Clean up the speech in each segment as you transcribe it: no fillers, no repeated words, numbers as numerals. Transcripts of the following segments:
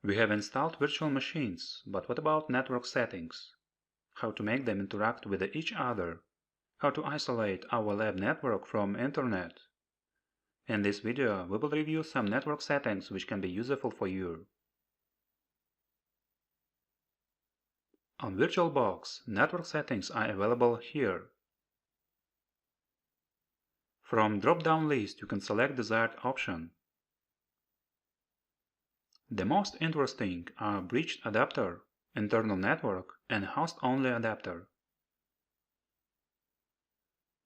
We have installed virtual machines, but what about network settings? How to make them interact with each other? How to isolate our lab network from Internet? In this video, we will review some network settings which can be useful for you. On Virtualbox, network settings are available here. From drop-down list, you can select desired option. The most interesting are bridge adapter, internal network, and host-only adapter.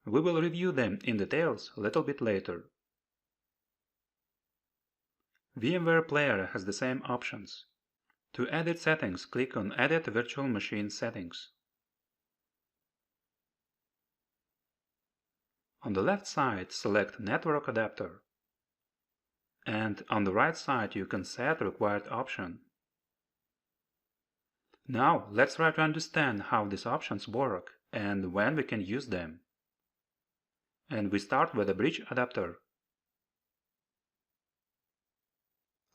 We will review them in details a little bit later. VMware Player has the same options. To edit settings, click on Edit Virtual Machine Settings. On the left side, select Network Adapter. And on the right side, you can set required option. Now, let's try to understand how these options work and when we can use them. And we start with a bridge adapter.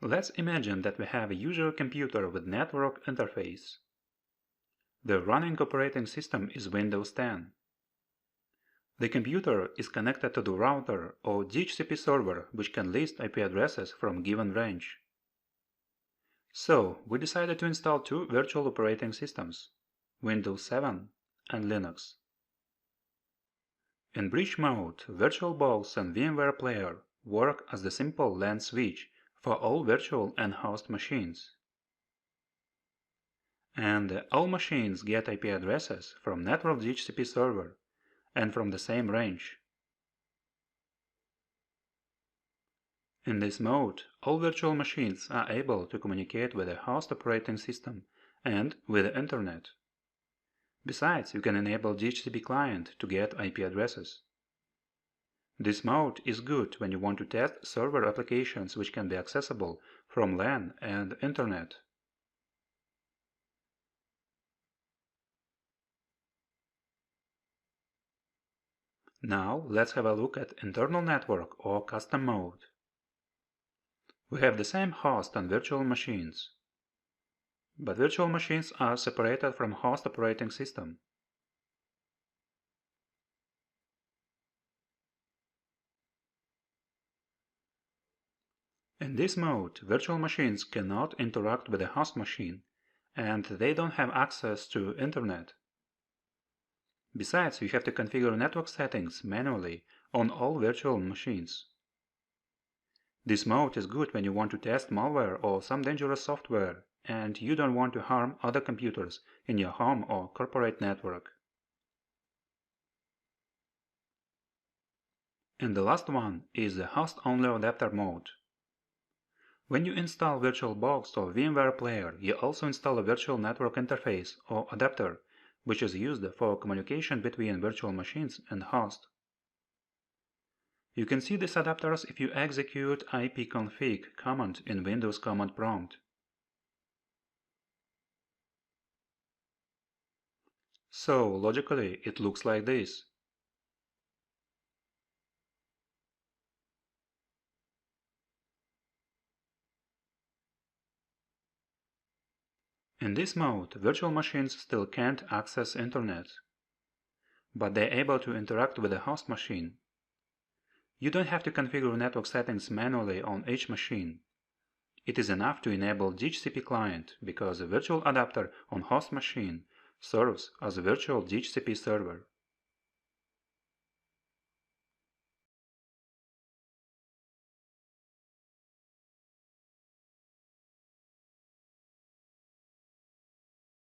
Let's imagine that we have a user computer with network interface. The running operating system is Windows 10. The computer is connected to the router or DHCP server, which can list IP addresses from given range. So, we decided to install two virtual operating systems, Windows 7 and Linux. In bridge mode, Virtualbox and VMware Player work as the simple LAN switch for all virtual and host machines. And all machines get IP addresses from network DHCP server and from the same range. In this mode, all virtual machines are able to communicate with the host operating system and with the Internet. Besides, you can enable DHCP client to get IP addresses. This mode is good when you want to test server applications which can be accessible from LAN and Internet. Now, let's have a look at internal network or custom mode. We have the same host on virtual machines, but virtual machines are separated from host operating system. In this mode, virtual machines cannot interact with the host machine, and they don't have access to Internet. Besides, you have to configure network settings manually on all virtual machines. This mode is good when you want to test malware or some dangerous software, and you don't want to harm other computers in your home or corporate network. And the last one is the host-only adapter mode. When you install Virtualbox or VMware Player, you also install a virtual network interface or adapter, which is used for communication between virtual machines and host. You can see these adapters if you execute ipconfig command in Windows command prompt. So, logically, it looks like this. In this mode, virtual machines still can't access Internet, but they're able to interact with the host machine. You don't have to configure network settings manually on each machine. It is enough to enable DHCP client because a virtual adapter on host machine serves as a virtual DHCP server.